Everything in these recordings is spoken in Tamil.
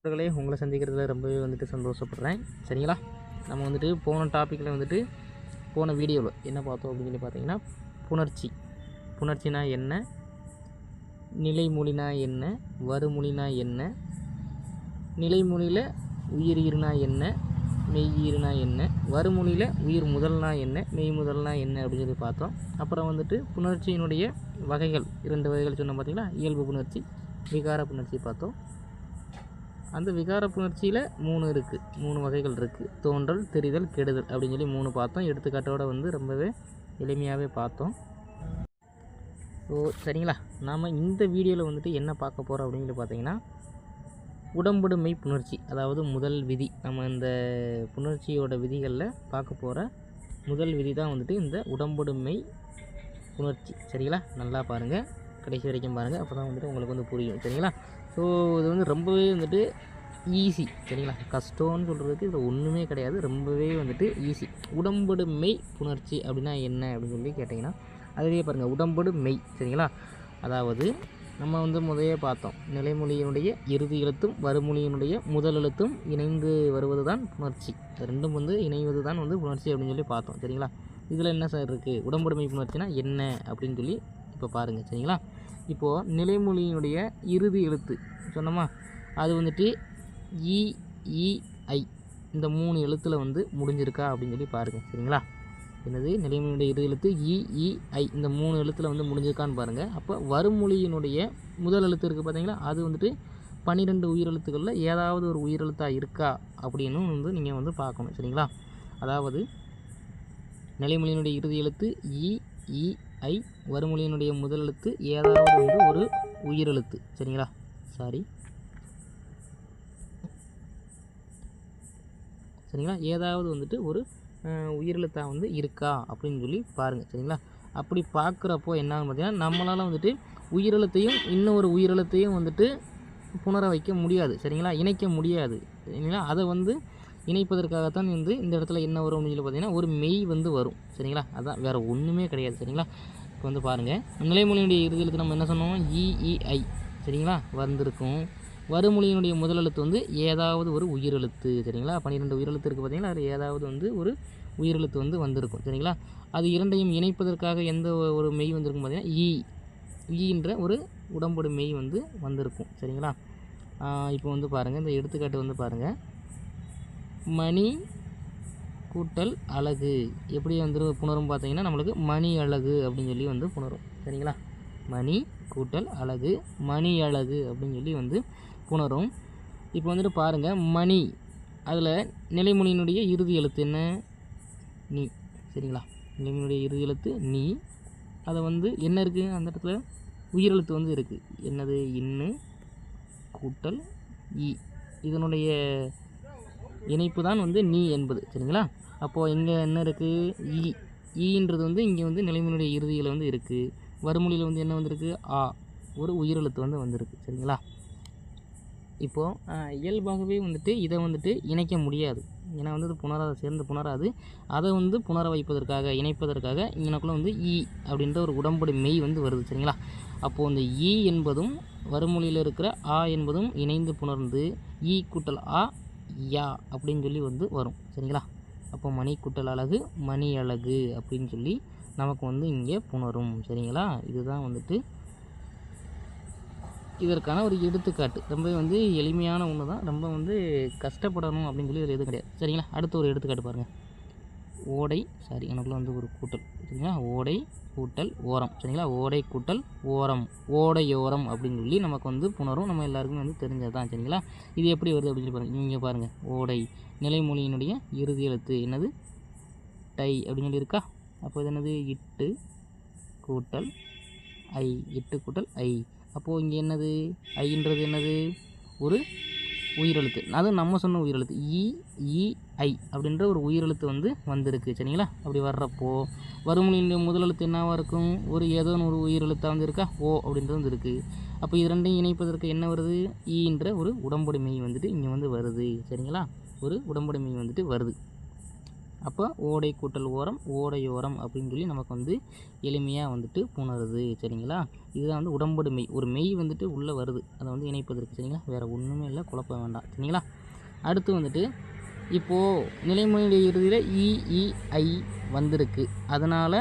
நண்பர்களே, உங்களை சந்திக்கிறதுல ரொம்பவே வந்துட்டு சந்தோஷப்படுறேன். சரிங்களா? நம்ம வந்துட்டு போன டாப்பிக்கில் வந்துட்டு போன வீடியோவில் என்ன பார்த்தோம் அப்படின்னு சொல்லி பார்த்தீங்கன்னா, புணர்ச்சி. புணர்ச்சினா என்ன, நிலைமொழினா என்ன, வருமொழினா என்ன, நிலைமொழியில் உயிர்னா என்ன, மெய்யீர்னா என்ன, வருமொழியில் உயிர் முதல்னா என்ன, மெய் முதல்னா என்ன அப்படின்னு சொல்லி பார்த்தோம். அப்புறம் வந்துட்டு புணர்ச்சியினுடைய வகைகள் 2 வகைகள் சொன்னோம் பார்த்தீங்களா? இயல்பு புணர்ச்சி, விகார புணர்ச்சி பார்த்தோம். அந்த விகார புணர்ச்சியில் 3 இருக்குது, 3 வகைகள் இருக்குது. தோன்றல், தெரிதல், கெடுதல் அப்படின்னு சொல்லி 3 பார்த்தோம். எடுத்துக்காட்டோடு வந்து ரொம்பவே எளிமையாகவே பார்த்தோம். ஸோ சரிங்களா, நாம் இந்த வீடியோவில் வந்துட்டு என்ன பார்க்க போகிறோம் அப்படின்னு சொல்லி பார்த்தீங்கன்னா, உடம்படுமை புணர்ச்சி, அதாவது முதல் விதி. நம்ம இந்த புணர்ச்சியோட விதிகளில் பார்க்க போகிற முதல் விதி தான் வந்துட்டு இந்த உடம்படுமை புணர்ச்சி. சரிங்களா, நல்லா பாருங்கள், கடைசி வரைக்கும் பாருங்கள், அப்போ தான் வந்துட்டு உங்களுக்கு வந்து புரியும். சரிங்களா? ஸோ இது வந்து ரொம்பவே வந்துட்டு ஈஸி. சரிங்களா, கஷ்டம்னு சொல்கிறதுக்கு இதில் ஒன்றுமே கிடையாது, ரொம்பவே வந்துட்டு ஈஸி. உடம்படுமை புணர்ச்சி அப்படின்னா என்ன அப்படின்னு சொல்லி கேட்டிங்கன்னா, அதுவே பாருங்கள், உடம்படு மெய். சரிங்களா, அதாவது நம்ம வந்து முதலே பார்த்தோம், நிலைமொழியினுடைய இறுதி எழுத்தும் வருமொழியினுடைய முதல் எழுத்தும் இணைந்து வருவது தான் புணர்ச்சி. ரெண்டும் வந்து இணைவது தான் வந்து புணர்ச்சி அப்படின்னு சொல்லி பார்த்தோம். சரிங்களா, இதில் என்ன சார் இருக்குது, உடம்படுமை புணர்ச்சினா என்ன அப்படின்னு சொல்லி இப்போ பாருங்கள். சரிங்களா, இப்போது நிலைமொழியினுடைய இறுதி எழுத்து சொன்னோமா, அது வந்துட்டு இ, இ, ஐ இந்த 3 எழுத்தில் வந்து முடிஞ்சிருக்கா அப்படின்னு சொல்லி பாருங்கள். சரிங்களா, என்னது நிலைமொழியினுடைய இறுதி எழுத்து இ, இ, ஐ இந்த 3 எழுத்தில் வந்து முடிஞ்சிருக்கான்னு பாருங்கள். அப்போ வருமொழியினுடைய முதல் எழுத்து இருக்குது பார்த்தீங்களா, அது வந்துட்டு 12 உயிரெழுத்துக்களில் ஏதாவது ஒரு உயிரெழுத்தாக இருக்கா அப்படின்னு வந்து நீங்கள் வந்து பார்க்கணும். சரிங்களா, அதாவது நிலைமொழியினுடைய இறுதி எழுத்து இ, இ, ஐ, வருமொழியினுடைய முதல் எழுத்து ஏதாவது வந்து ஒரு உயிரெழுத்து. சரிங்களா, சரிங்களா, ஏதாவது வந்துட்டு ஒரு உயிரெழுத்தாக வந்து இருக்கா அப்படின்னு சொல்லி பாருங்கள். சரிங்களா, அப்படி பார்க்குறப்போ என்னான்னு பார்த்தீங்கன்னா, நம்மளால் வந்துட்டு உயிரெழுத்தையும் இன்னொரு உயிரெழுத்தையும் வந்துட்டு புணர வைக்க முடியாது. சரிங்களா, இணைக்க முடியாது. சரிங்களா, அதை வந்து இணைப்பதற்காகத்தான் வந்து இந்த இடத்துல என்ன வரும் அப்படின்னு சொல்லி பார்த்தீங்கன்னா, ஒரு மெய் வந்து வரும். சரிங்களா, அதான் வேறு ஒன்றுமே கிடையாது. சரிங்களா, இப்போ வந்து பாருங்கள், நிலைமொழியினுடைய இறுதி எழுத்து நம்ம என்ன சொன்னோம், இ, இ, ஐ. சரிங்களா, வந்திருக்கும். வருமொழியினுடைய முதல் எழுத்து வந்து ஏதாவது ஒரு உயிரெழுத்து. சரிங்களா, 12 உயிரெழுத்து இருக்குது பார்த்தீங்களா, அது ஏதாவது வந்து ஒரு உயிரெழுத்து வந்து வந்திருக்கும். சரிங்களா, அது இரண்டையும் இணைப்பதற்காக எந்த ஒரு மெய் வந்திருக்கும் பார்த்தீங்கன்னா, ஈன்ற ஒரு உடம்படு மெய் வந்து வந்திருக்கும். சரிங்களா, இப்போ வந்து பாருங்கள், இந்த எடுத்துக்காட்டு வந்து பாருங்கள், மணி கூட்டல் அழகு எப்படி வந்து புணரும் பார்த்தீங்கன்னா, நம்மளுக்கு மணி அழகு அப்படின்னு சொல்லி வந்து புணரும். சரிங்களா, மணி கூட்டல் அழகு, மணி அழகு அப்படின்னு சொல்லி வந்து புணரும். இப்போ வந்துட்டு பாருங்கள், மணி அதில் நிலைமொழியினுடைய இறுதி எழுத்து என்ன, நீ. சரிங்களா, நிலைமொழியினுடைய இறுதி எழுத்து நீ. அதை வந்து என்ன இருக்குது அந்த இடத்துல, உயிரெழுத்து வந்து இருக்குது. என்னது, இன்னு கூட்டல் இ, இதனுடைய இணைப்பு தான் வந்து நீ என்பது. சரிங்களா, அப்போது இங்கே என்ன இருக்குது, ஈன்றது வந்து இங்கே வந்து நிலைமொழியுடைய இறுதியில் வந்து இருக்குது. வருமொழியில் வந்து என்ன வந்திருக்கு, ஆ, ஒரு உயிரெழுத்து வந்து வந்திருக்கு. சரிங்களா, இப்போது இயல்பாகவே வந்துட்டு இதை வந்துட்டு இணைக்க முடியாது. ஏன்னா வந்து அது சேர்ந்து புணராது. அதை வந்து புணர வைப்பதற்காக, இணைப்பதற்காக இங்கனக்குள்ளே வந்து ஈ அப்படின்ற ஒரு உடம்படி மெய் வந்து வருது. சரிங்களா, அப்போது அந்த ஈ என்பதும் வருமொழியில் இருக்கிற ஆ என்பதும் இணைந்து புணர்ந்து ஈ கூட்டல் ஆ, யா அப்படின்னு சொல்லி வந்து வரும். சரிங்களா, அப்போ மணி கூட்டல் அழகு, மணி அழகு அப்படின்னு சொல்லி நமக்கு வந்து இங்கே புணரும். சரிங்களா, இதுதான் வந்துட்டு இதற்கான ஒரு எடுத்துக்காட்டு. ரொம்ப வந்து எளிமையான ஒன்று தான், ரொம்ப வந்து கஷ்டப்படணும் அப்படின்னு சொல்லி இதில் எதுவும் கிடையாது. சரிங்களா, அடுத்த ஒரு எடுத்துக்காட்டு பாருங்கள், ஓடை, எனக்குள்ள வந்து ஒரு கூட்டல். சரிங்களா, ஓடை கூட்டல் ஓரம். சரிங்களா, ஓடை கூட்டல் ஓரம், ஓடையோரம் அப்படின்னு சொல்லி நமக்கு வந்து புணரும். நம்ம எல்லாருக்குமே வந்து தெரிஞ்சது தான். சரிங்களா, இது எப்படி வருது அப்படின்னு சொல்லி பாருங்கள். நீங்கள் பாருங்கள், ஓடை நிலைமொழியினுடைய இறுதி எழுத்து என்னது, டை அப்படின்னு சொல்லி இருக்கா. அப்போ இது என்னது, இட்டு கூட்டல் ஐ, இட்டு கூட்டல் ஐ. அப்போது இங்கே என்னது, ஐன்றது என்னது, ஒரு உயிரெழுத்து. அதுவும் நம்ம சொன்ன உயிரெழுத்து இ, இ, ஐ அப்படின்ற ஒரு உயிரெழுத்து வந்து வந்திருக்கு. சரிங்களா, அப்படி வர்றப்போ வருமொழியினுடைய முதல் எழுத்து என்னவாக இருக்கும், ஒரு ஏதோ ஒரு உயிரெழுத்தாக வந்து இருக்கா, ஓ அப்படின்றது வந்து இருக்குது. அப்போ இது ரெண்டையும் இணைப்பதற்கு என்ன வருது, ஈன்ற ஒரு உடம்புடைமை வந்துட்டு இங்கே வந்து வருது. சரிங்களா, ஒரு உடம்புடைமை வந்துட்டு வருது. அப்போ ஓடை கூட்டல் ஓரம் ஓடையோரம் அப்படின்னு சொல்லி நமக்கு வந்து எளிமையாக வந்துட்டு புணருது. சரிங்களா? இதுதான் வந்து உடம்படு மெய். ஒரு மெய் வந்துட்டு உள்ளே வருது, அதை வந்து இணைப்பதற்கு. சரிங்களா? வேறு ஒன்றுமே இல்லை, குழப்பம் வேண்டாம். சரிங்களா? அடுத்து வந்துட்டு இப்போது நிலைமொழியுடைய இறுதியில் இ இ ஐ வந்திருக்கு. அதனால்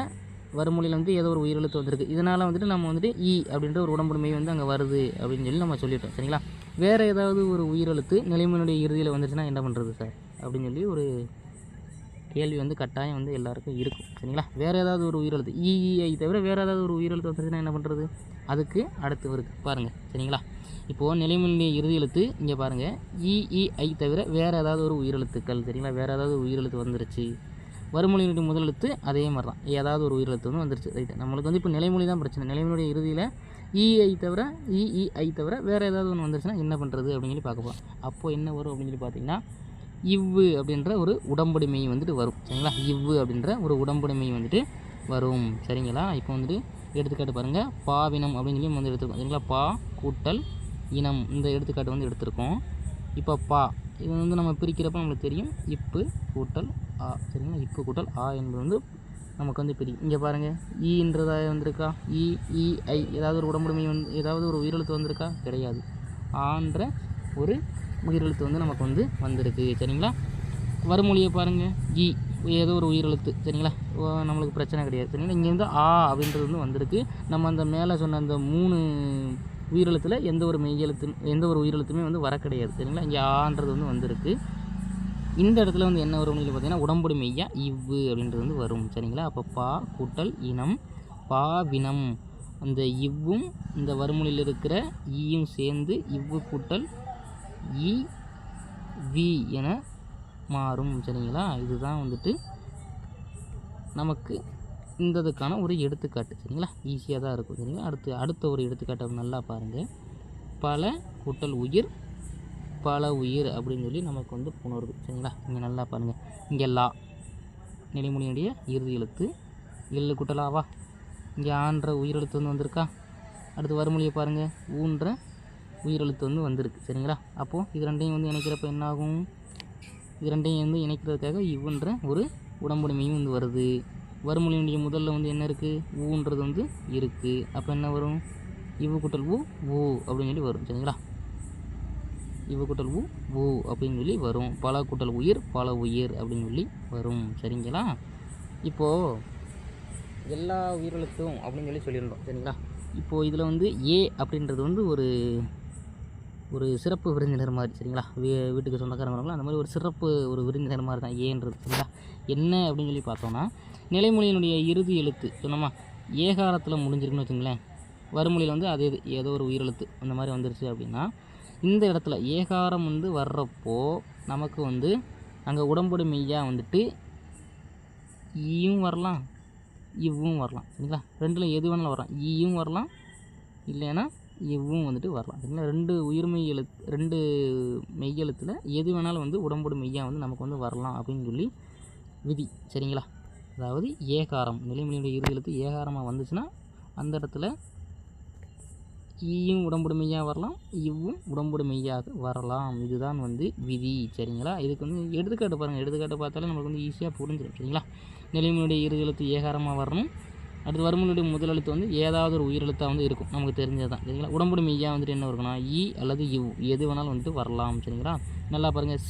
வறுமொழியில் வந்து ஏதோ ஒரு உயிரெழுத்து வந்திருக்கு. இதனால் வந்துட்டு நம்ம வந்துட்டு இ அப்படின்ற ஒரு உடம்படு மெய் வந்து அங்கே வருது அப்படின்னு சொல்லி நம்ம சொல்லிட்டோம். சரிங்களா? வேறு ஏதாவது ஒரு உயிரெழுத்து நிலைமொழியுடைய இறுதியில் வந்துருச்சுன்னா என்ன பண்ணுறது சார் அப்படின்னு சொல்லி ஒரு கேள்வி வந்து கட்டாயம் வந்து எல்லாருக்கும் இருக்கும். சரிங்களா? வேறு ஏதாவது ஒரு உயிரெழுத்து இஐ தவிர வேறு ஏதாவது ஒரு உயிரெழுத்து வந்துருச்சுன்னா என்ன பண்ணுறது? அதுக்கு அடுத்து இருக்குது பாருங்கள். சரிங்களா? இப்போது நிலைமொழியுடைய இறுதி எழுத்து இங்கே பாருங்கள், இஐ தவிர வேறு ஏதாவது ஒரு உயிரெழுத்துக்கள். சரிங்களா? வேறு ஏதாவது ஒரு உயிரெழுத்து வந்துருச்சு. வறுமொழியினுடைய முதல் எழுத்து அதே மாதிரி தான், ஏதாவது ஒரு உயிரெழுத்து வந்து வந்துருச்சு. ரைட்டு. நம்மளுக்கு வந்து இப்போ நிலைமொழி தான் பிரச்சனை. நிலைமொழியுடைய இறுதியில் இஐ தவிர வேறு ஏதாவது ஒன்று வந்துருச்சுன்னா என்ன பண்ணுறது அப்படின்னு சொல்லி பார்க்க போகிறோம். அப்போது என்ன வரும் அப்படின்னு சொல்லி பார்த்தீங்கன்னா, இவ்வு அப்படின்ற ஒரு உடம்படி மெய் வந்துட்டு வரும். சரிங்களா? இவ்வு அப்படின்ற ஒரு உடம்படி மெய் வந்துட்டு வரும். சரிங்களா? இப்போ வந்துட்டு எடுத்துக்காட்டு பாருங்கள், பாவினம் அப்படின்னு சொல்லி வந்து எடுத்துருக்கோம். சரிங்களா? பா கூட்டல் இனம், இந்த எடுத்துக்காட்டு வந்து எடுத்திருக்கோம். இப்போ பா இது வந்து நம்ம பிரிக்கிறப்ப நம்மளுக்கு தெரியும், இப்பு கூட்டல் ஆ. சரிங்களா? இப்பு கூட்டல் ஆ என்பது வந்து நமக்கு வந்து பிரிக்கும். இங்கே பாருங்கள், ஈன்றதாக வந்திருக்கா? இஐ ஏதாவது ஒரு உடம்புடைமை வந்து ஏதாவது ஒரு உயிரெழுத்து வந்திருக்கா? கிடையாது. ஆன்ற ஒரு உயிரெழுத்து வந்து நமக்கு வந்து வந்திருக்கு. சரிங்களா? வறுமொழியை பாருங்கள், ஏதோ ஒரு உயிரெழுத்து. சரிங்களா? நம்மளுக்கு பிரச்சனை கிடையாது. சரிங்களா? இங்கேருந்து ஆ அப்படின்றது வந்து வந்திருக்கு. நம்ம அந்த மேலே சொன்ன அந்த 3 உயிரெழுத்தில் எந்த ஒரு உயிரெழுத்துமே வந்து வர கிடையாது. சரிங்களா? இங்கே ஆன்றது வந்து வந்திருக்கு. இந்த இடத்துல வந்து என்ன வரும் பார்த்தீங்கன்னா, உடம்புடி மெய்யா இவ்வு அப்படின்றது வந்து வரும். சரிங்களா? அப்போ பா கூட்டல் இனம், பாவினம், அந்த இவ்வும் இந்த வறுமொழியில் இருக்கிற ஈயும் சேர்ந்து இவ்வு கூட்டல் இ வி என மாறும். சரிங்களா? இதுதான் வந்துட்டு நமக்கு இந்ததுக்கான ஒரு எடுத்துக்காட்டு. சரிங்களா? ஈஸியாக தான் இருக்கும். சரிங்களா? அடுத்த ஒரு எடுத்துக்காட்டை நல்லா பாருங்கள். பல கூட்டல் உயிர் பல உயிர் அப்படின்னு சொல்லி நமக்கு வந்து புணருது. சரிங்களா? இங்கே நல்லா பாருங்கள். இங்கே லா நிலைமொழியுடைய இறுதி எழுத்து, எள்ளு கூட்டலாவா. இங்கே ஆன்ற உயிரெழுத்து வந்து வந்திருக்கா. அடுத்து வறுமொழியை பாருங்கள், ஊன்ற உயிரெழுத்து வந்து வந்திருக்கு. சரிங்களா? அப்போது இது ரெண்டையும் வந்து இணைக்கிறப்ப என்னாகும்? இது ரெண்டையும் வந்து இணைக்கிறதுக்காக இவ்வுன்ற ஒரு உடம்புடைமையும் வந்து வருது. வறுமொழியுடைய முதல்ல வந்து என்ன இருக்குது? ஊன்றது வந்து இருக்குது. அப்போ என்ன வரும்? இவ்வு கூட்டல் ஊ அப்படின்னு சொல்லி வரும். சரிங்களா? இவ்வு கூட்டல் ஊ அப்படின்னு சொல்லி வரும். பல கூட்டல் உயிர் பல உயிர் அப்படின்னு சொல்லி வரும். சரிங்களா? இப்போது எல்லா உயிரெழுத்தும் அப்படின்னு சொல்லி சொல்லியிருந்தோம். சரிங்களா? இப்போது இதில் வந்து ஏ அப்படின்றது வந்து ஒரு சிறப்பு விருந்தினர் மாதிரி. சரிங்களா? வீட்டுக்கு சொந்தக்காரங்களும் அந்த மாதிரி ஒரு சிறப்பு ஒரு விருந்தினர் மாதிரி தான் ஏன்றது. சரிங்களா? என்ன அப்படின்னு சொல்லி பார்த்தோம்னா, நிலைமொழியினுடைய இறுதி எழுத்து சொன்னோமா, ஏகாரத்தில் முடிஞ்சிருக்குன்னு வச்சுங்களேன். வறுமொழியில் வந்து அது ஏதோ ஒரு உயிரெழுத்து அந்த மாதிரி வந்துருச்சு அப்படின்னா, இந்த இடத்துல ஏகாரம் வந்து வர்றப்போ நமக்கு வந்து அங்கே உடம்புடு மெய்யாக வந்துட்டு ஈயும் வரலாம், இவ்வும் வரலாம். சரிங்களா? ரெண்டில் எது வேணாலும் வரலாம். ஈயும் வரலாம், இல்லைன்னா இவ்வும் வந்துட்டு வரலாம். சரிங்களா? ரெண்டு மெய்யெழுத்தில் எது வேணாலும் வந்து உடம்புடு மெய்யாக வந்து நமக்கு வந்து வரலாம் அப்படின்னு சொல்லி விதி. சரிங்களா? அதாவது ஏகாரம், நிலைமொழியுடைய இறுதி எழுத்து ஏகாரமாக வந்துச்சுன்னா அந்த இடத்துல ஈயும் உடம்புடு மெய்யாக வரலாம், இவ்வும் உடம்புடு மெய்யாக வரலாம். இதுதான் வந்து விதி. சரிங்களா? இதுக்கு வந்து எடுத்துக்காட்டு பாருங்கள். எடுத்துக்காட்டு பார்த்தாலே நமக்கு வந்து ஈஸியாக புரிஞ்சிடும். சரிங்களா? நிலைமொழியுடைய இறுதி எழுத்து ஏகாரமாக வரணும். அடுத்து வறுமொழியுடைய முதல் எழுத்து வந்து ஏதாவது ஒரு உயிரெழுத்தாக வந்து இருக்கும், நமக்கு தெரிஞ்சது தான். சரிங்களா? உடம்புடு மெய்யாக வந்துட்டு என்ன இருக்குன்னா ஈ அல்லது இவ் எது வேணாலும் வந்துட்டு வரலாம். சரிங்களா? நல்லா பாருங்கள்.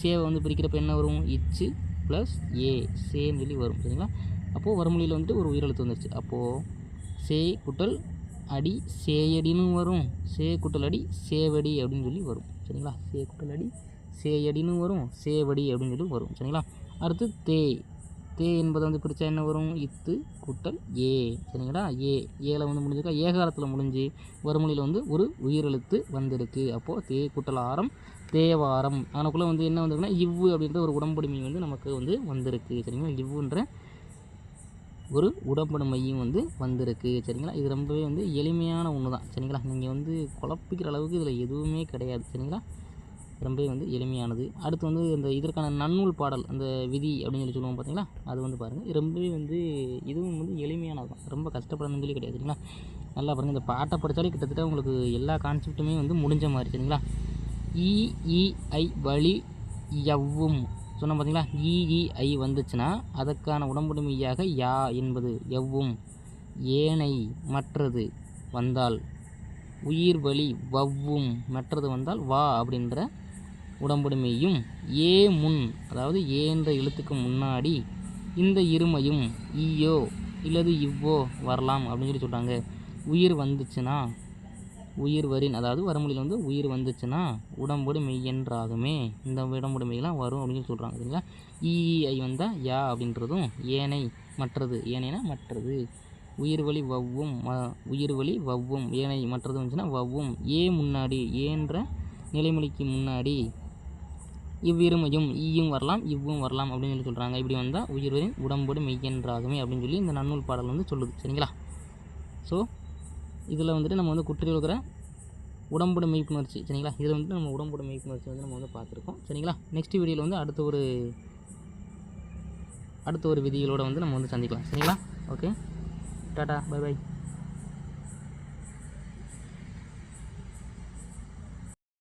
சேவை வந்து பிரிக்கிறப்ப என்ன வரும்? இச்சு ப்ளஸ் ஏ, சேன்னு சொல்லி வரும். சரிங்களா? அப்போது வறுமொழியில் வந்துட்டு ஒரு உயிரெழுத்து வந்துருச்சு. அப்போது சே குட்டல் அடி சேயடின்னு வரும். சே குட்டல் அடி சேவடி அப்படின்னு சொல்லி வரும். சரிங்களா? சே குட்டல் அடி சேயடின்னு வரும், சேவடி அப்படின்னு சொல்லி வரும். சரிங்களா? அடுத்து தே என்பதை வந்து பிரித்தா என்ன வரும்? இத்து கூட்டல் ஏ. சரிங்களா? ஏல வந்து முடிஞ்சிருக்கா, ஏகாரத்தில் முடிஞ்சு வறுமொழியில் வந்து ஒரு உயிரெழுத்து வந்திருக்கு. அப்போது தே கூட்டல் ஆரம் தேவாரம். அதனுக்குள்ளே வந்து என்ன வந்திருக்குன்னா இவ்வு அப்படின்ற ஒரு உடம்புடைமை வந்து நமக்கு வந்து வந்திருக்கு. சரிங்களா? இவ்வுன்ற ஒரு உடம்படு மையம் வந்து வந்திருக்கு. சரிங்களா? இது ரொம்பவே வந்து எளிமையான ஒன்று தான். சரிங்களா? நீங்கள் வந்து குழப்பிக்கிற அளவுக்கு இதில் எதுவுமே கிடையாது. சரிங்களா? ரொம்பவே வந்து எளிமையானது. அடுத்து வந்து இந்த இதற்கான நன்னூல் பாடல், அந்த விதி அப்படின்னு சொல்லி சொல்லுவோம் பார்த்தீங்களா, அது வந்து பாருங்கள். ரொம்பவே வந்து இதுவும் வந்து எளிமையானது தான், ரொம்ப கஷ்டப்படணும்னு சொல்லி கிடையாது. சரிங்களா? நல்லா பாருங்கள். இந்த பாட்டை படித்தாலே கிட்டத்தட்ட உங்களுக்கு எல்லா கான்செப்ட்டுமே வந்து முடிஞ்ச மாதிரி. சரிங்களா? இ ஐ வழி யவ்வும் சொன்ன பார்த்தீங்களா, ஐ வந்துச்சுன்னா அதற்கான உடம்புடைமையாக யா என்பது எவ்வும் ஏனை மற்றது வந்தால் உயிர் வழி வவ்வும் மற்றது வந்தால் வா அப்படின்ற உடம்புடைமையும் ஏ முன் அதாவது ஏ என்ற எழுத்துக்கு முன்னாடி இந்த இருமையும் ஈயோ இல்லது இவ்வோ வரலாம் அப்படின்னு சொல்லி சொல்கிறாங்க. உயிர் வந்துச்சுன்னா உயிர் வரின் அதாவது வரமொழியில் வந்து உயிர் வந்துச்சுன்னா உடம்புடு மெய்யென்றாகுமே இந்த உடம்புடைமையெல்லாம் வரும் அப்படின்னு சொல்லி சொல்கிறாங்க. சரிங்களா, ஐ வந்தால் யா அப்படின்றதும் ஏனை மற்றது ஏனைனா மற்றது உயிர் வழி வவ்வும் ஏனை மற்றது வந்துச்சுன்னா வவ்வும் ஏ முன்னாடி ஏன்ற நிலைமொழிக்கு முன்னாடி இவ்விருமையும் ஈயும் வரலாம் இவ்வும் வரலாம் அப்படின்னு சொல்லி சொல்கிறாங்க. இப்படி வந்தால் உயிர்வரின் உடம்போடு மெய்யென்றாகுமே அப்படின்னு சொல்லி இந்த நன்னூல் பாடல் வந்து சொல்லுது. சரிங்களா, ஸோ இதில் வந்துட்டு நம்ம வந்து குற்றில் இருக்கிற உடம்போடு மெய்ப்புணர்ச்சி. சரிங்களா, இதில் வந்துட்டு நம்ம உடம்போடு மெய்ப்புணர்ச்சி வந்து நம்ம வந்து பார்த்துருக்கோம். சரிங்களா, நெக்ஸ்ட் வீடியோவில் வந்து அடுத்த ஒரு விதிகளோடு வந்து நம்ம வந்து சந்திக்கலாம். சரிங்களா, ஓகே, டாடா, பை பை.